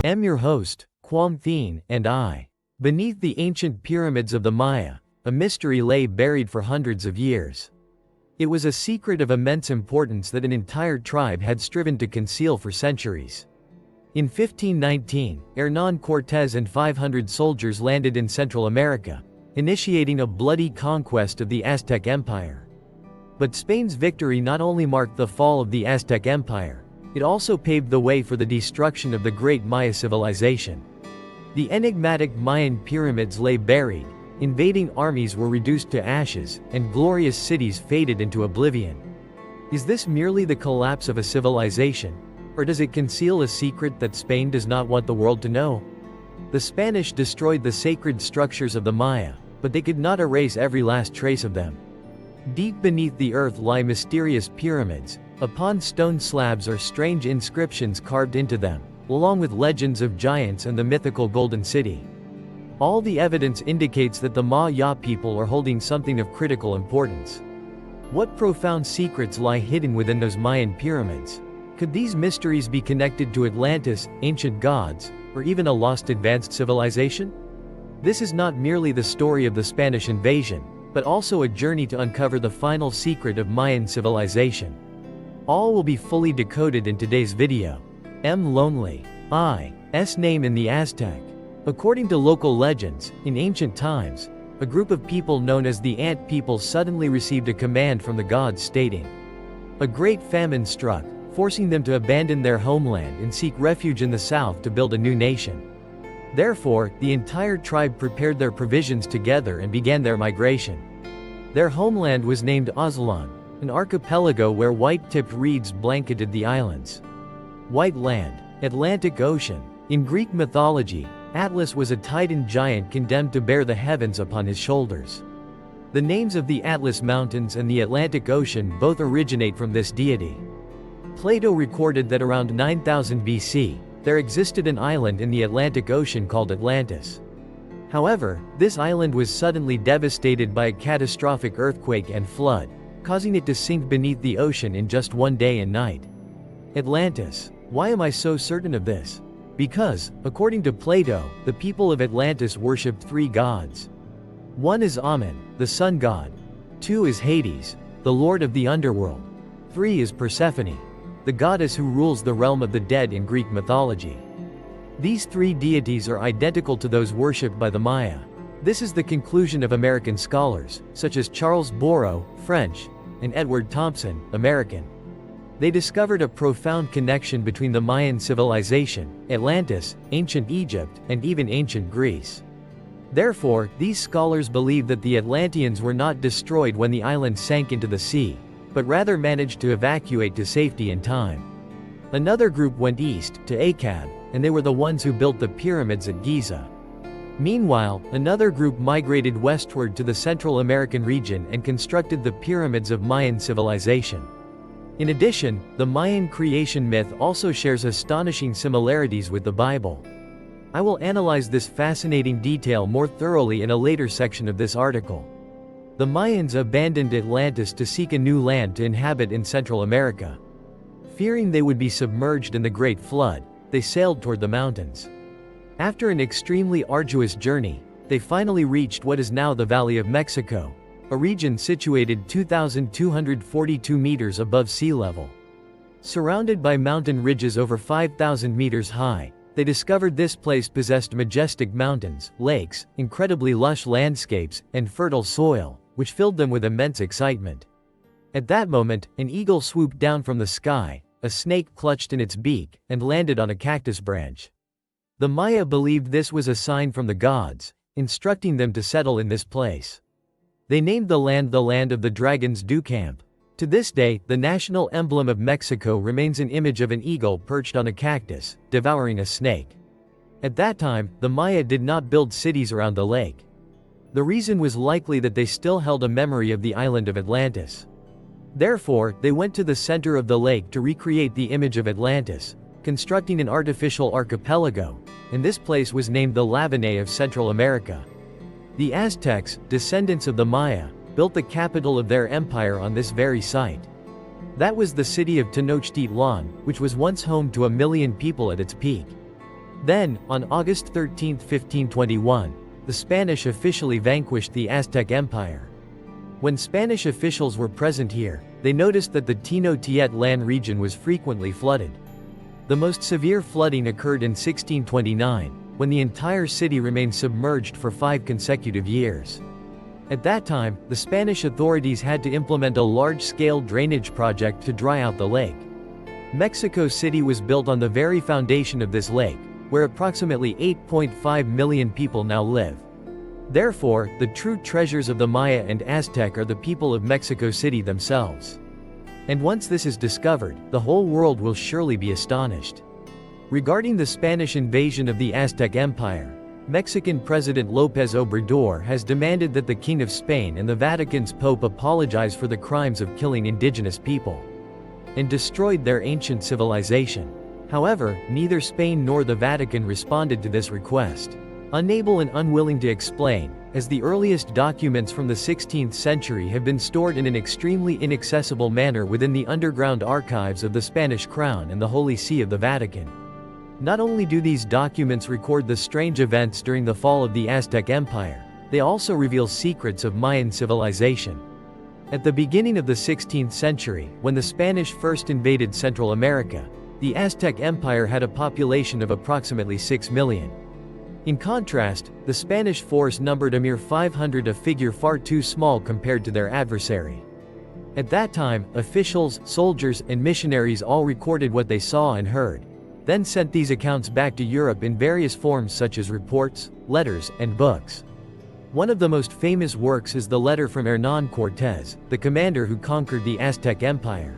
I'm your host, Quam Thien, and I. Beneath the ancient pyramids of the Maya, a mystery lay buried for hundreds of years. It was a secret of immense importance that an entire tribe had striven to conceal for centuries. In 1519, Hernán Cortés and 500 soldiers landed in Central America, initiating a bloody conquest of the Aztec Empire. But Spain's victory not only marked the fall of the Aztec Empire, it also paved the way for the destruction of the great Maya civilization. The enigmatic Mayan pyramids lay buried, invading armies were reduced to ashes, and glorious cities faded into oblivion. Is this merely the collapse of a civilization, or does it conceal a secret that Spain does not want the world to know? The Spanish destroyed the sacred structures of the Maya, but they could not erase every last trace of them. Deep beneath the earth lie mysterious pyramids. Upon stone slabs are strange inscriptions carved into them, along with legends of giants and the mythical Golden City. All the evidence indicates that the Maya people are holding something of critical importance. What profound secrets lie hidden within those Mayan pyramids? Could these mysteries be connected to Atlantis, ancient gods, or even a lost advanced civilization? This is not merely the story of the Spanish invasion, but also a journey to uncover the final secret of Mayan civilization. All will be fully decoded in today's video. M. Lonely. I.'s name in the Aztec. According to local legends, in ancient times, a group of people known as the Ant people suddenly received a command from the gods stating, "A great famine struck, forcing them to abandon their homeland and seek refuge in the south to build a new nation." Therefore, the entire tribe prepared their provisions together and began their migration. Their homeland was named Aztlan, an archipelago where white-tipped reeds blanketed the islands. White Land, Atlantic Ocean. In Greek mythology, Atlas was a Titan giant condemned to bear the heavens upon his shoulders. The names of the Atlas Mountains and the Atlantic Ocean both originate from this deity. Plato recorded that around 9000 BC, there existed an island in the Atlantic Ocean called Atlantis. However, this island was suddenly devastated by a catastrophic earthquake and flood, causing it to sink beneath the ocean in just one day and night. Atlantis. Why am I so certain of this? Because, according to Plato, the people of Atlantis worshipped three gods. One is Amun, the sun god. Two is Hades, the lord of the underworld. Three is Persephone, the goddess who rules the realm of the dead in Greek mythology. These three deities are identical to those worshipped by the Maya. This is the conclusion of American scholars, such as Charles Borrow, French, and Edward Thompson, American. They discovered a profound connection between the Mayan civilization, Atlantis, ancient Egypt, and even ancient Greece. Therefore, these scholars believe that the Atlanteans were not destroyed when the island sank into the sea, but rather managed to evacuate to safety in time. Another group went east, to Akkad, and they were the ones who built the pyramids at Giza. Meanwhile, another group migrated westward to the Central American region and constructed the pyramids of Mayan civilization. In addition, the Mayan creation myth also shares astonishing similarities with the Bible. I will analyze this fascinating detail more thoroughly in a later section of this article. The Mayans abandoned Atlantis to seek a new land to inhabit in Central America. Fearing they would be submerged in the Great Flood, they sailed toward the mountains. After an extremely arduous journey, they finally reached what is now the Valley of Mexico, a region situated 2,242 meters above sea level. Surrounded by mountain ridges over 5,000 meters high, they discovered this place possessed majestic mountains, lakes, incredibly lush landscapes, and fertile soil, which filled them with immense excitement. At that moment, an eagle swooped down from the sky, a snake clutched in its beak, and landed on a cactus branch. The Maya believed this was a sign from the gods, instructing them to settle in this place. They named the land of the Dragons du Camp. To this day, the national emblem of Mexico remains an image of an eagle perched on a cactus, devouring a snake. At that time, the Maya did not build cities around the lake. The reason was likely that they still held a memory of the island of Atlantis. Therefore, they went to the center of the lake to recreate the image of Atlantis, constructing an artificial archipelago, and this place was named the Lavane of Central America. The Aztecs, descendants of the Maya, built the capital of their empire on this very site. That was the city of Tenochtitlan, which was once home to 1 million people at its peak. Then, on August 13, 1521, the Spanish officially vanquished the Aztec Empire. When Spanish officials were present here, they noticed that the Tenochtitlan region was frequently flooded. The most severe flooding occurred in 1629, when the entire city remained submerged for 5 consecutive years. At that time, the Spanish authorities had to implement a large-scale drainage project to dry out the lake. Mexico City was built on the very foundation of this lake, where approximately 8.5 million people now live. Therefore, the true treasures of the Maya and Aztec are the people of Mexico City themselves. And once this is discovered, the whole world will surely be astonished. Regarding the Spanish invasion of the Aztec Empire, Mexican President López Obrador has demanded that the King of Spain and the Vatican's Pope apologize for the crimes of killing indigenous people and destroyed their ancient civilization. However, neither Spain nor the Vatican responded to this request. Unable and unwilling to explain, as the earliest documents from the 16th century have been stored in an extremely inaccessible manner within the underground archives of the Spanish Crown and the Holy See of the Vatican. Not only do these documents record the strange events during the fall of the Aztec Empire, they also reveal secrets of Mayan civilization. At the beginning of the 16th century, when the Spanish first invaded Central America, the Aztec Empire had a population of approximately 6 million. In contrast, the Spanish force numbered a mere 500, a figure far too small compared to their adversary. At that time, officials, soldiers, and missionaries all recorded what they saw and heard, then sent these accounts back to Europe in various forms such as reports, letters, and books. One of the most famous works is the letter from Hernán Cortés, the commander who conquered the Aztec Empire.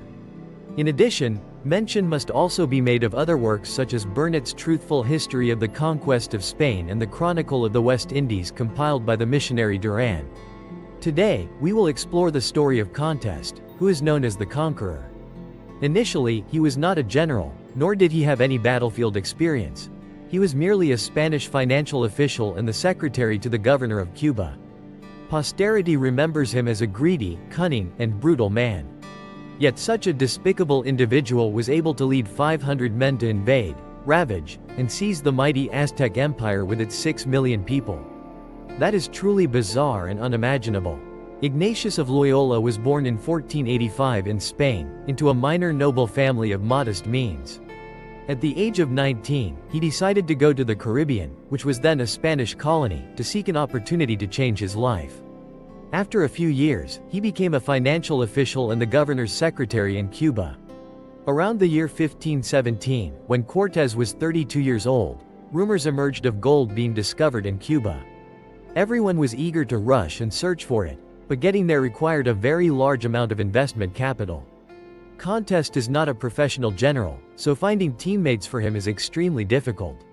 In addition, mention must also be made of other works such as Burnet's truthful history of the conquest of Spain and the Chronicle of the West Indies compiled by the missionary Duran. Today, we will explore the story of Cortés, who is known as the Conqueror. Initially, he was not a general, nor did he have any battlefield experience. He was merely a Spanish financial official and the secretary to the governor of Cuba. Posterity remembers him as a greedy, cunning, and brutal man. Yet such a despicable individual was able to lead 500 men to invade, ravage, and seize the mighty Aztec Empire with its 6 million people. That is truly bizarre and unimaginable. Ignatius of Loyola was born in 1485 in Spain, into a minor noble family of modest means. At the age of 19, he decided to go to the Caribbean, which was then a Spanish colony, to seek an opportunity to change his life. After a few years, he became a financial official and the governor's secretary in Cuba. Around the year 1517, when Cortés was 32 years old, rumors emerged of gold being discovered in Cuba. Everyone was eager to rush and search for it, but getting there required a very large amount of investment capital. Cortés is not a professional general, so finding teammates for him is extremely difficult.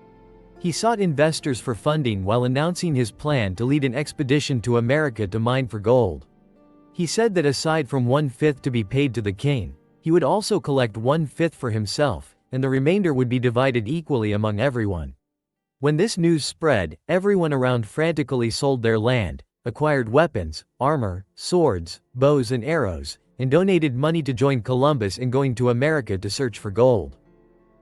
He sought investors for funding while announcing his plan to lead an expedition to America to mine for gold. He said that aside from 1/5 to be paid to the king, he would also collect 1/5 for himself, and the remainder would be divided equally among everyone. When this news spread, everyone around frantically sold their land, acquired weapons, armor, swords, bows and arrows, and donated money to join Columbus in going to America to search for gold.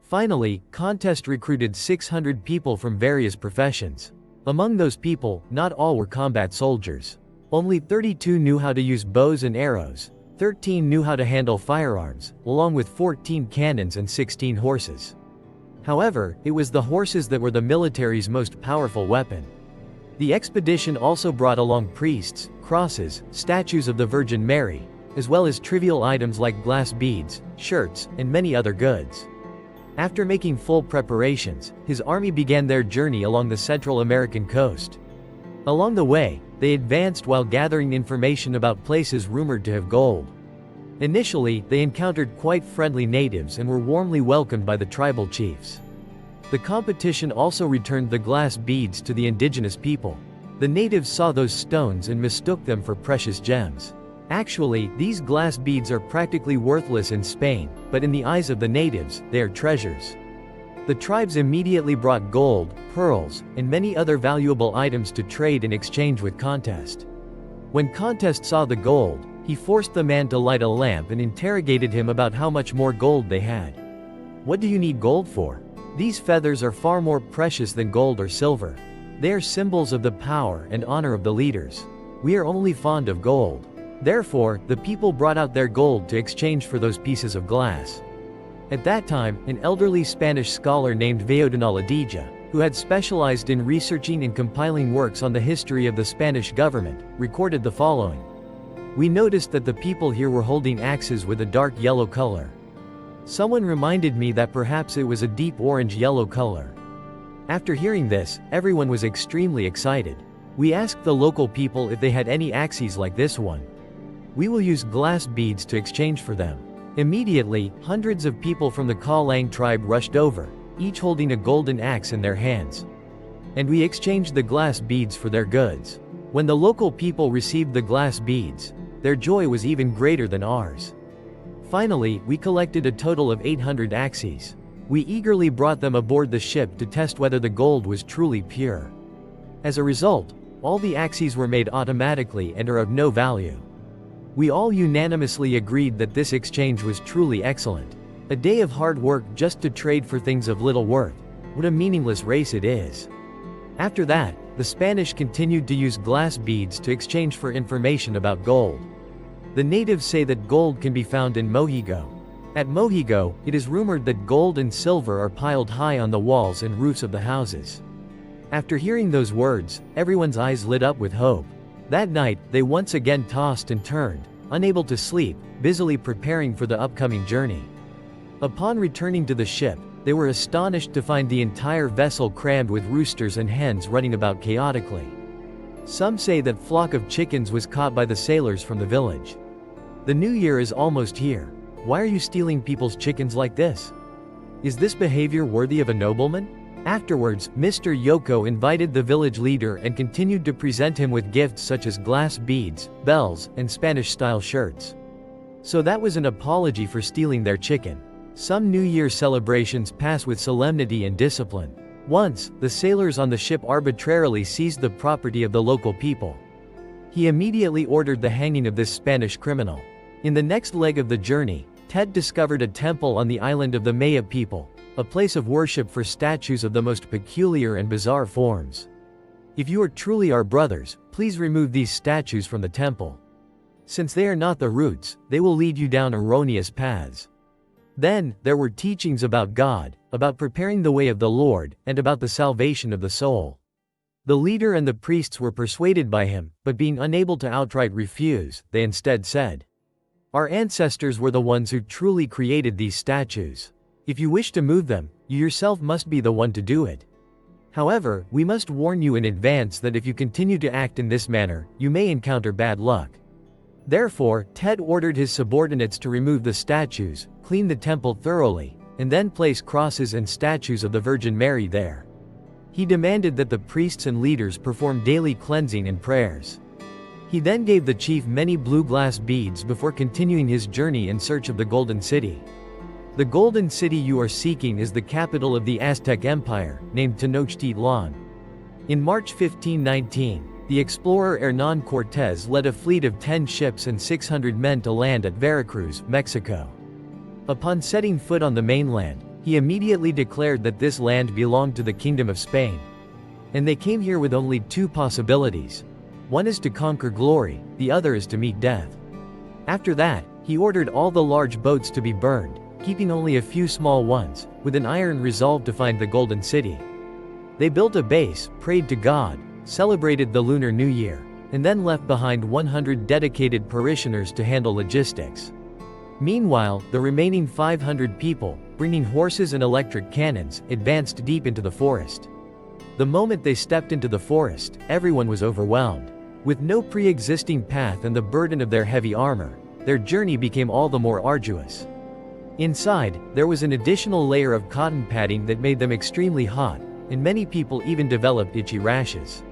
Finally, Cortés recruited 600 people from various professions. Among those people, not all were combat soldiers. Only 32 knew how to use bows and arrows, 13 knew how to handle firearms, along with 14 cannons and 16 horses. However, it was the horses that were the military's most powerful weapon. The expedition also brought along priests, crosses, statues of the Virgin Mary, as well as trivial items like glass beads, shirts, and many other goods. After making full preparations, his army began their journey along the Central American coast. Along the way, they advanced while gathering information about places rumored to have gold. Initially, they encountered quite friendly natives and were warmly welcomed by the tribal chiefs. The competition also returned the glass beads to the indigenous people. The natives saw those stones and mistook them for precious gems. Actually, these glass beads are practically worthless in Spain, but in the eyes of the natives, they are treasures. The tribes immediately brought gold, pearls, and many other valuable items to trade in exchange with Cortés. When Cortés saw the gold, he forced the man to light a lamp and interrogated him about how much more gold they had. "What do you need gold for? These feathers are far more precious than gold or silver. They are symbols of the power and honor of the leaders. We are only fond of gold. Therefore, the people brought out their gold to exchange for those pieces of glass. At that time, an elderly Spanish scholar named Valladolid, who had specialized in researching and compiling works on the history of the Spanish government, recorded the following. We noticed that the people here were holding axes with a dark yellow color. Someone reminded me that perhaps it was a deep orange-yellow color. After hearing this, everyone was extremely excited. We asked the local people if they had any axes like this one. We will use glass beads to exchange for them. Immediately, hundreds of people from the Kalang tribe rushed over, each holding a golden axe in their hands. And we exchanged the glass beads for their goods. When the local people received the glass beads, their joy was even greater than ours. Finally, we collected a total of 800 axes. We eagerly brought them aboard the ship to test whether the gold was truly pure. As a result, all the axes were made automatically and are of no value. We all unanimously agreed that this exchange was truly excellent. A day of hard work just to trade for things of little worth. What a meaningless race it is. After that, the Spanish continued to use glass beads to exchange for information about gold. The natives say that gold can be found in Mohigo. At Mohigo, it is rumored that gold and silver are piled high on the walls and roofs of the houses. After hearing those words, everyone's eyes lit up with hope. That night, they once again tossed and turned, unable to sleep, busily preparing for the upcoming journey. Upon returning to the ship, they were astonished to find the entire vessel crammed with roosters and hens running about chaotically. Some say that flock of chickens was caught by the sailors from the village. The new year is almost here. Why are you stealing people's chickens like this? Is this behavior worthy of a nobleman? Afterwards, Mr. Yoko invited the village leader and continued to present him with gifts such as glass beads, bells, and Spanish-style shirts. So that was an apology for stealing their chicken. Some New Year celebrations pass with solemnity and discipline. Once, the sailors on the ship arbitrarily seized the property of the local people. He immediately ordered the hanging of this Spanish criminal. In the next leg of the journey, Ted discovered a temple on the island of the Maya people, a place of worship for statues of the most peculiar and bizarre forms. If you are truly our brothers, please remove these statues from the temple. Since they are not the roots, they will lead you down erroneous paths. Then, there were teachings about God, about preparing the way of the Lord, and about the salvation of the soul. The leader and the priests were persuaded by him, but being unable to outright refuse, they instead said, "Our ancestors were the ones who truly created these statues. If you wish to move them, you yourself must be the one to do it. However, we must warn you in advance that if you continue to act in this manner, you may encounter bad luck." Therefore, Ted ordered his subordinates to remove the statues, clean the temple thoroughly, and then place crosses and statues of the Virgin Mary there. He demanded that the priests and leaders perform daily cleansing and prayers. He then gave the chief many blue glass beads before continuing his journey in search of the Golden City. The Golden City you are seeking is the capital of the Aztec Empire, named Tenochtitlan. In March 1519, the explorer Hernán Cortés led a fleet of 10 ships and 600 men to land at Veracruz, Mexico. Upon setting foot on the mainland, he immediately declared that this land belonged to the Kingdom of Spain. And they came here with only two possibilities. One is to conquer glory, the other is to meet death. After that, he ordered all the large boats to be burned, keeping only a few small ones, with an iron resolve to find the Golden City. They built a base, prayed to God, celebrated the Lunar New Year, and then left behind 100 dedicated parishioners to handle logistics. Meanwhile, the remaining 500 people, bringing horses and electric cannons, advanced deep into the forest. The moment they stepped into the forest, everyone was overwhelmed. With no pre-existing path and the burden of their heavy armor, their journey became all the more arduous. Inside, there was an additional layer of cotton padding that made them extremely hot, and many people even developed itchy rashes.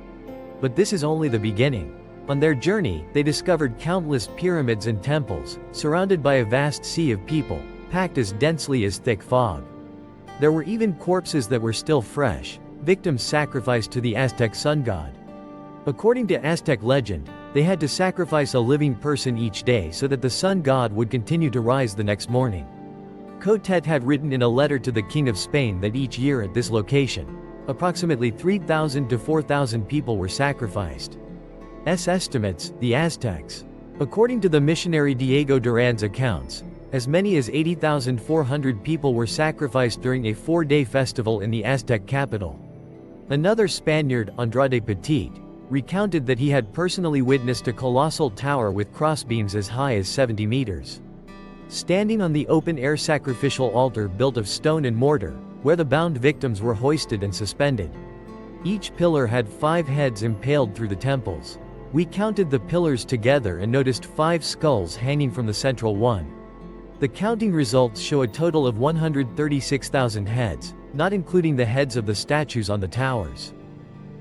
But this is only the beginning. On their journey, they discovered countless pyramids and temples, surrounded by a vast sea of people, packed as densely as thick fog. There were even corpses that were still fresh, victims sacrificed to the Aztec sun god. According to Aztec legend, they had to sacrifice a living person each day so that the sun god would continue to rise the next morning. Cotet had written in a letter to the King of Spain that each year at this location, approximately 3,000 to 4,000 people were sacrificed. Estimates, the Aztecs. According to the missionary Diego Duran's accounts, as many as 80,400 people were sacrificed during a 4-day festival in the Aztec capital. Another Spaniard, Andrade Petit, recounted that he had personally witnessed a colossal tower with crossbeams as high as 70 meters. Standing on the open-air sacrificial altar built of stone and mortar, where the bound victims were hoisted and suspended. Each pillar had 5 heads impaled through the temples. We counted the pillars together and noticed 5 skulls hanging from the central one. The counting results show a total of 136,000 heads, not including the heads of the statues on the towers.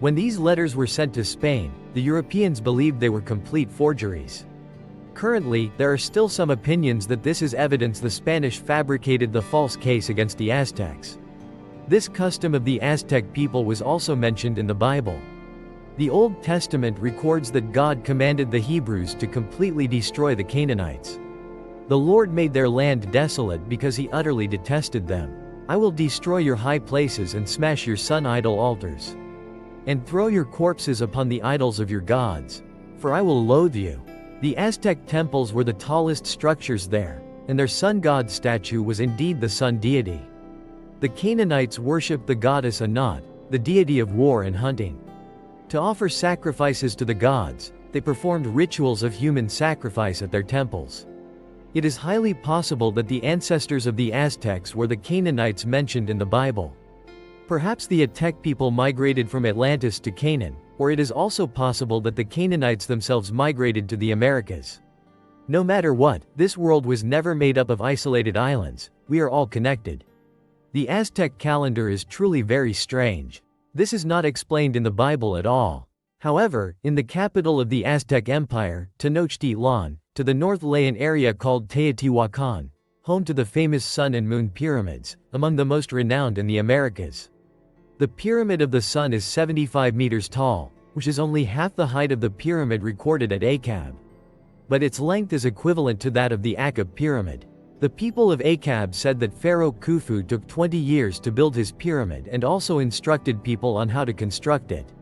When these letters were sent to Spain, the Europeans believed they were complete forgeries. Currently, there are still some opinions that this is evidence the Spanish fabricated the false case against the Aztecs. This custom of the Aztec people was also mentioned in the Bible. The Old Testament records that God commanded the Hebrews to completely destroy the Canaanites. The Lord made their land desolate because he utterly detested them. I will destroy your high places and smash your sun idol altars. And throw your corpses upon the idols of your gods. For I will loathe you. The Aztec temples were the tallest structures there, and their sun god statue was indeed the sun deity. The Canaanites worshipped the goddess Anat, the deity of war and hunting. To offer sacrifices to the gods, they performed rituals of human sacrifice at their temples. It is highly possible that the ancestors of the Aztecs were the Canaanites mentioned in the Bible. Perhaps the Aztec people migrated from Atlantis to Canaan, or it is also possible that the Canaanites themselves migrated to the Americas. No matter what, this world was never made up of isolated islands, we are all connected. The Aztec calendar is truly very strange. This is not explained in the Bible at all. However, in the capital of the Aztec Empire, Tenochtitlan, to the north lay an area called Teotihuacan, home to the famous Sun and Moon pyramids, among the most renowned in the Americas. The Pyramid of the Sun is 75 meters tall, which is only half the height of the pyramid recorded at Akkab. But its length is equivalent to that of the Akkab pyramid. The people of Akkab said that Pharaoh Khufu took 20 years to build his pyramid and also instructed people on how to construct it.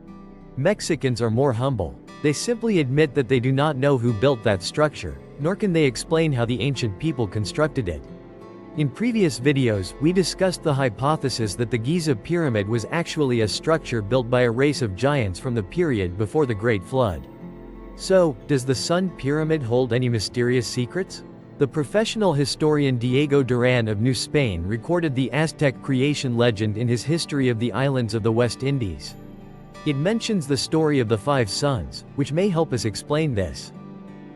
Mexicans are more humble. They simply admit that they do not know who built that structure, nor can they explain how the ancient people constructed it. In previous videos, we discussed the hypothesis that the Giza Pyramid was actually a structure built by a race of giants from the period before the Great Flood. So, does the Sun Pyramid hold any mysterious secrets? The professional historian Diego Duran of New Spain recorded the Aztec creation legend in his History of the Islands of the West Indies. It mentions the story of the 5 suns, which may help us explain this.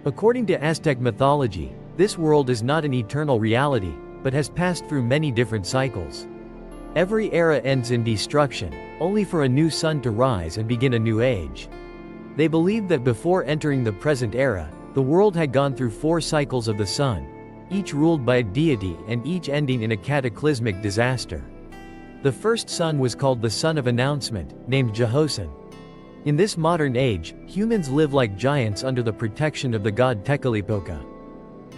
According to Aztec mythology, this world is not an eternal reality, but has passed through many different cycles. Every era ends in destruction, only for a new sun to rise and begin a new age. They believed that before entering the present era, the world had gone through 4 cycles of the sun, each ruled by a deity and each ending in a cataclysmic disaster. The first sun was called the Sun of Announcement, named Jehosan. In this modern age, humans live like giants under the protection of the god Tecalipoca.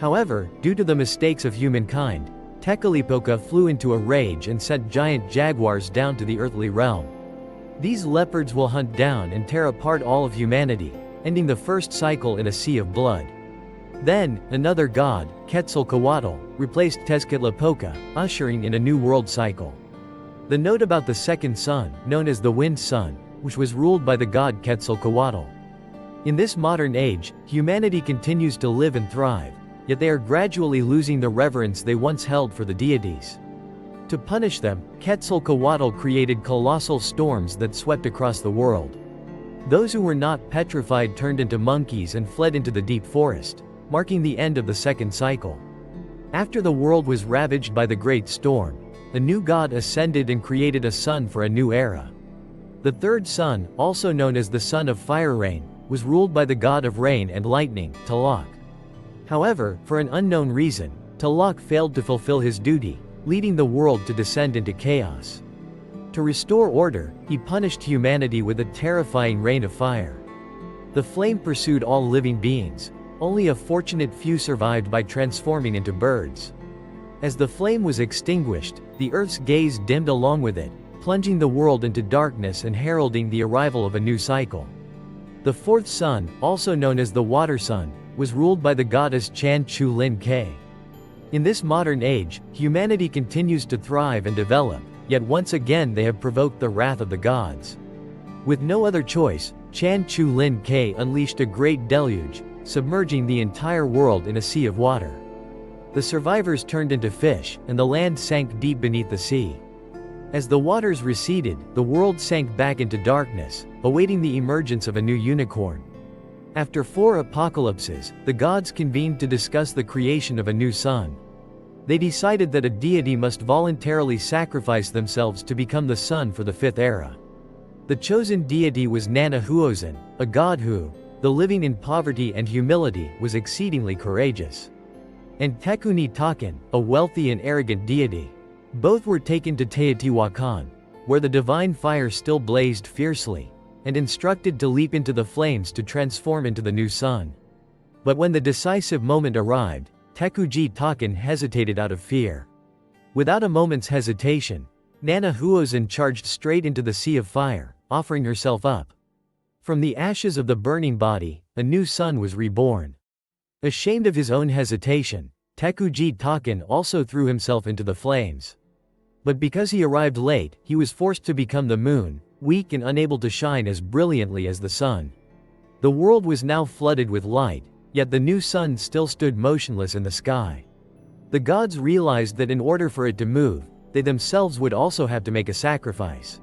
However, due to the mistakes of humankind, Tecalipoca flew into a rage and sent giant jaguars down to the earthly realm. These leopards will hunt down and tear apart all of humanity, ending the first cycle in a sea of blood. Then, another god, Quetzalcoatl, replaced Tezcatlipoca, ushering in a new world cycle. The note about the second sun, known as the wind sun, which was ruled by the god Quetzalcoatl. In this modern age, humanity continues to live and thrive, yet they are gradually losing the reverence they once held for the deities. To punish them, Quetzalcoatl created colossal storms that swept across the world. Those who were not petrified turned into monkeys and fled into the deep forest, marking the end of the second cycle. After the world was ravaged by the great storm, a new god ascended and created a sun for a new era. The third sun, also known as the sun of fire rain, was ruled by the god of rain and lightning, Tlaloc. However, for an unknown reason, Tlaloc failed to fulfill his duty, leading the world to descend into chaos. To restore order, he punished humanity with a terrifying rain of fire. The flame pursued all living beings. Only a fortunate few survived by transforming into birds. As the flame was extinguished, the Earth's gaze dimmed along with it, plunging the world into darkness and heralding the arrival of a new cycle. The fourth sun, also known as the water sun, was ruled by the goddess Chan Chu Lin Kei. In this modern age, humanity continues to thrive and develop, yet once again they have provoked the wrath of the gods. With no other choice, Chan Chu Lin Kei unleashed a great deluge, submerging the entire world in a sea of water. The survivors turned into fish, and the land sank deep beneath the sea. As the waters receded, the world sank back into darkness, awaiting the emergence of a new unicorn. After 4 apocalypses, the gods convened to discuss the creation of a new sun. They decided that a deity must voluntarily sacrifice themselves to become the sun for the 5th era. The chosen deity was Nana Huozan, a god who, though living in poverty and humility, was exceedingly courageous. And Tekuni Takan, a wealthy and arrogant deity. Both were taken to Teotihuacan, where the divine fire still blazed fiercely, and instructed to leap into the flames to transform into the new sun. But when the decisive moment arrived, Tekuji Takan hesitated out of fear. Without a moment's hesitation, Nana Huozan charged straight into the sea of fire, offering herself up. From the ashes of the burning body, a new sun was reborn. Ashamed of his own hesitation, Tekuji Takan also threw himself into the flames. But because he arrived late, he was forced to become the moon, weak and unable to shine as brilliantly as the sun. The world was now flooded with light, yet the new sun still stood motionless in the sky. The gods realized that in order for it to move, they themselves would also have to make a sacrifice.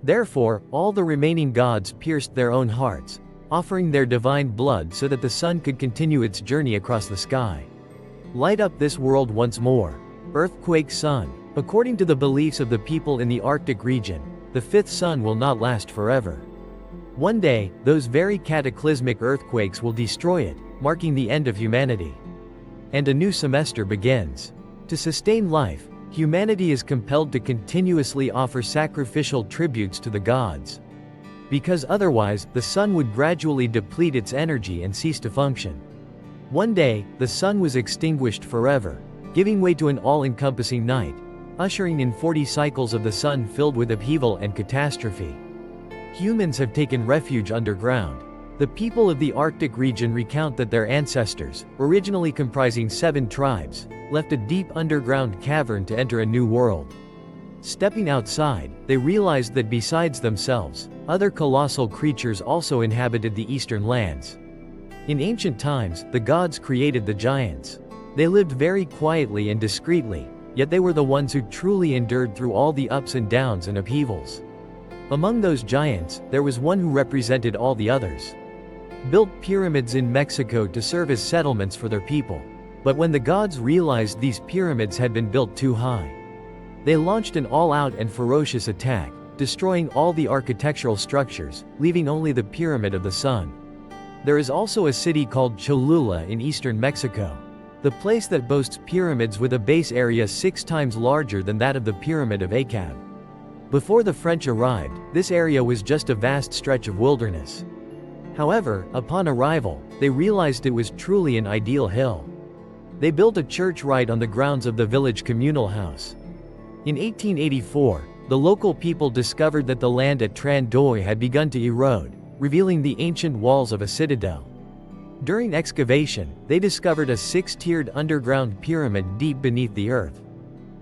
Therefore, all the remaining gods pierced their own hearts, offering their divine blood so that the sun could continue its journey across the sky. Light up this world once more, earthquake sun. According to the beliefs of the people in the Arctic region, the 5th sun will not last forever. One day, those very cataclysmic earthquakes will destroy it, marking the end of humanity. And a new semester begins. To sustain life, humanity is compelled to continuously offer sacrificial tributes to the gods. Because otherwise, the sun would gradually deplete its energy and cease to function. One day, the sun was extinguished forever, giving way to an all-encompassing night, ushering in 40 cycles of the sun filled with upheaval and catastrophe. Humans have taken refuge underground. The people of the Arctic region recount that their ancestors, originally comprising 7 tribes, left a deep underground cavern to enter a new world. Stepping outside, they realized that besides themselves, other colossal creatures also inhabited the eastern lands. In ancient times, the gods created the giants. They lived very quietly and discreetly, yet they were the ones who truly endured through all the ups and downs and upheavals. Among those giants, there was one who represented all the others. Built pyramids in Mexico to serve as settlements for their people. But when the gods realized these pyramids had been built too high, they launched an all-out and ferocious attack, destroying all the architectural structures, leaving only the Pyramid of the Sun. There is also a city called Cholula in eastern Mexico. The place that boasts pyramids with a base area 6 times larger than that of the Pyramid of Akkab. Before the French arrived, this area was just a vast stretch of wilderness. However, upon arrival, they realized it was truly an ideal hill. They built a church right on the grounds of the village communal house. In 1884, the local people discovered that the land at Trandoy had begun to erode, revealing the ancient walls of a citadel. During excavation, they discovered a 6-tiered underground pyramid deep beneath the earth.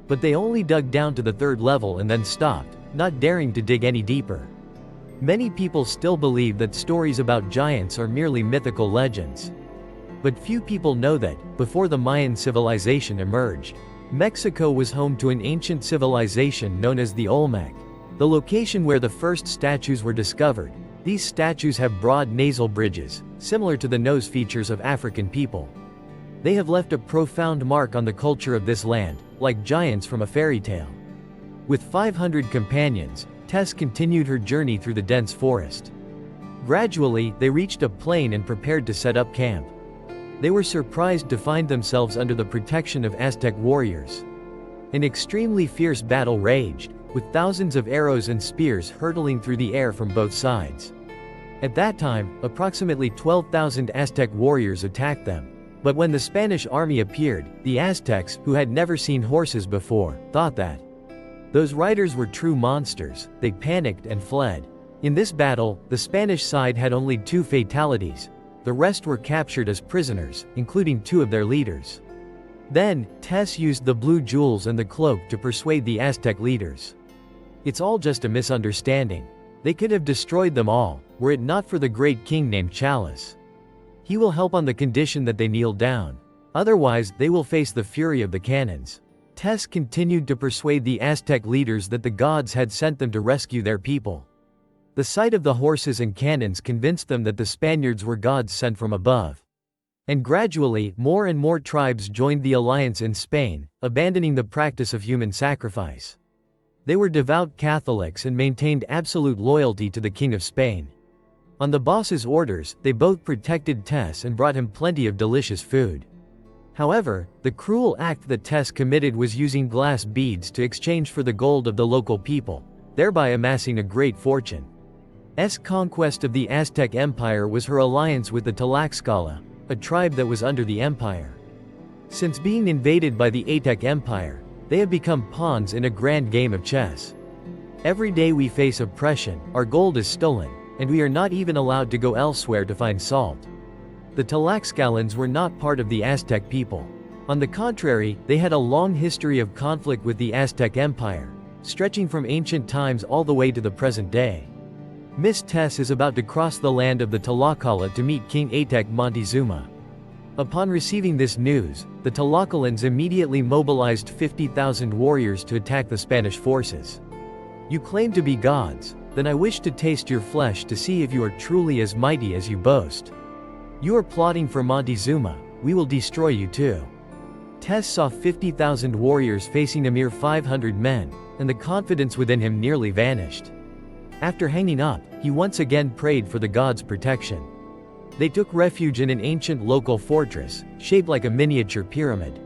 But they only dug down to the 3rd level and then stopped, not daring to dig any deeper. Many people still believe that stories about giants are merely mythical legends. But few people know that, before the Mayan civilization emerged, Mexico was home to an ancient civilization known as the Olmec, the location where the first statues were discovered. These statues have broad nasal bridges, similar to the nose features of African people. They have left a profound mark on the culture of this land, like giants from a fairy tale. With 500 companions, Tess continued her journey through the dense forest. Gradually, they reached a plain and prepared to set up camp. They were surprised to find themselves under the protection of Aztec warriors. An extremely fierce battle raged, with thousands of arrows and spears hurtling through the air from both sides. At that time, approximately 12,000 Aztec warriors attacked them. But when the Spanish army appeared, the Aztecs, who had never seen horses before, thought that those riders were true monsters. They panicked and fled. In this battle, the Spanish side had only 2 fatalities. The rest were captured as prisoners, including 2 of their leaders. Then, Tess used the blue jewels and the cloak to persuade the Aztec leaders. It's all just a misunderstanding. They could have destroyed them all, were it not for the great king named Chalice. He will help on the condition that they kneel down. Otherwise, they will face the fury of the cannons. Tess continued to persuade the Aztec leaders that the gods had sent them to rescue their people. The sight of the horses and cannons convinced them that the Spaniards were gods sent from above. And gradually, more and more tribes joined the alliance in Spain, abandoning the practice of human sacrifice. They were devout Catholics and maintained absolute loyalty to the King of Spain. On the boss's orders, they both protected Tess and brought him plenty of delicious food. However, the cruel act that Tess committed was using glass beads to exchange for the gold of the local people, thereby amassing a great fortune. Conquest of the Aztec Empire was her alliance with the Tlaxcala, a tribe that was under the empire. Since being invaded by the Aztec Empire, they have become pawns in a grand game of chess. Every day we face oppression, our gold is stolen, and we are not even allowed to go elsewhere to find salt. The Tlaxcalans were not part of the Aztec people. On the contrary, they had a long history of conflict with the Aztec Empire, stretching from ancient times all the way to the present day. Miss Tess is about to cross the land of the Tlaxcala to meet King Aztec Montezuma. Upon receiving this news, the Tlaxcalans immediately mobilized 50,000 warriors to attack the Spanish forces. You claim to be gods, then I wish to taste your flesh to see if you are truly as mighty as you boast. You are plotting for Montezuma, we will destroy you too. Tess saw 50,000 warriors facing a mere 500 men, and the confidence within him nearly vanished. After hanging up, he once again prayed for the gods' protection. They took refuge in an ancient local fortress, shaped like a miniature pyramid.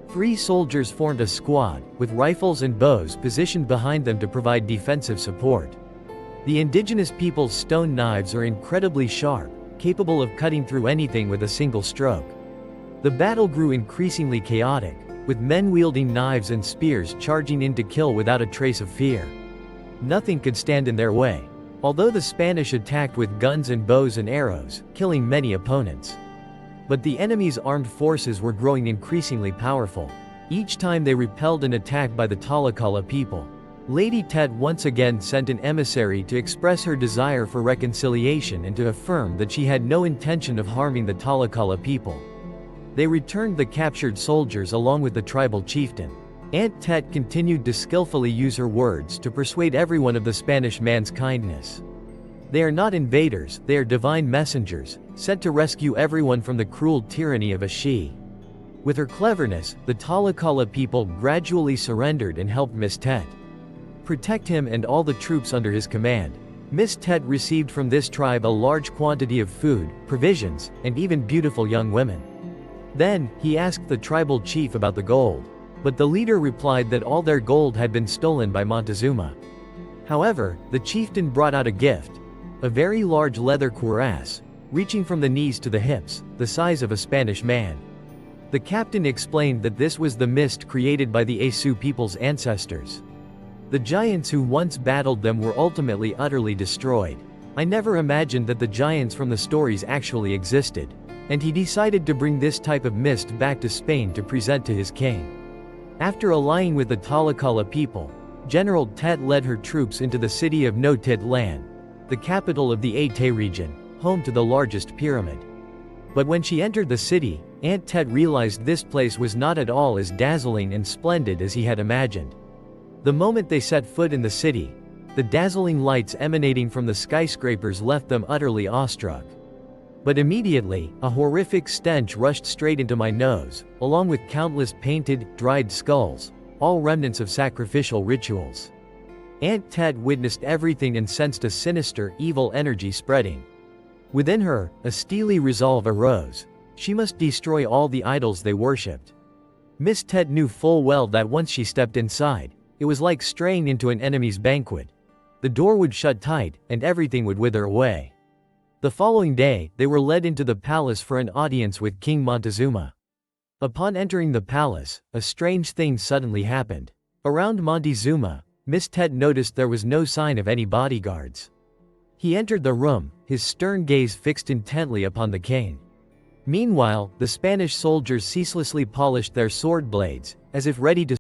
3 soldiers formed a squad, with rifles and bows positioned behind them to provide defensive support. The indigenous people's stone knives are incredibly sharp, capable of cutting through anything with a single stroke. The battle grew increasingly chaotic, with men wielding knives and spears charging in to kill without a trace of fear. Nothing could stand in their way, although the Spanish attacked with guns and bows and arrows, killing many opponents. But the enemy's armed forces were growing increasingly powerful. Each time they repelled an attack by the Tlaxcala people. Lady Tet once again sent an emissary to express her desire for reconciliation and to affirm that she had no intention of harming the Tlaxcala people. They returned the captured soldiers along with the tribal chieftain. Aunt Tet continued to skillfully use her words to persuade everyone of the Spanish man's kindness. They are not invaders, they are divine messengers, sent to rescue everyone from the cruel tyranny of a she. With her cleverness, the Tlaxcala people gradually surrendered and helped Miss Tet protect him and all the troops under his command. Miss Tet received from this tribe a large quantity of food, provisions, and even beautiful young women. Then, he asked the tribal chief about the gold. But the leader replied that all their gold had been stolen by Montezuma. However, the chieftain brought out a gift. A very large leather cuirass, reaching from the knees to the hips, the size of a Spanish man. The captain explained that this was the mist created by the Asu people's ancestors. The giants who once battled them were ultimately utterly destroyed. I never imagined that the giants from the stories actually existed. And he decided to bring this type of mist back to Spain to present to his king. After allying with the Tlaxcala people, General Tet led her troops into the city of Titlan, the capital of the Ate region, home to the largest pyramid. But when she entered the city, Aunt Tet realized this place was not at all as dazzling and splendid as he had imagined. The moment they set foot in the city, the dazzling lights emanating from the skyscrapers left them utterly awestruck. But immediately, a horrific stench rushed straight into my nose, along with countless painted, dried skulls, all remnants of sacrificial rituals. Aunt Tet witnessed everything and sensed a sinister, evil energy spreading. Within her, a steely resolve arose. She must destroy all the idols they worshipped. Miss Tet knew full well that once she stepped inside, it was like straying into an enemy's banquet. The door would shut tight, and everything would wither away. The following day, they were led into the palace for an audience with King Montezuma. Upon entering the palace, a strange thing suddenly happened. Around Montezuma, Miss Tet noticed there was no sign of any bodyguards. He entered the room, his stern gaze fixed intently upon the king. Meanwhile, the Spanish soldiers ceaselessly polished their sword blades, as if ready to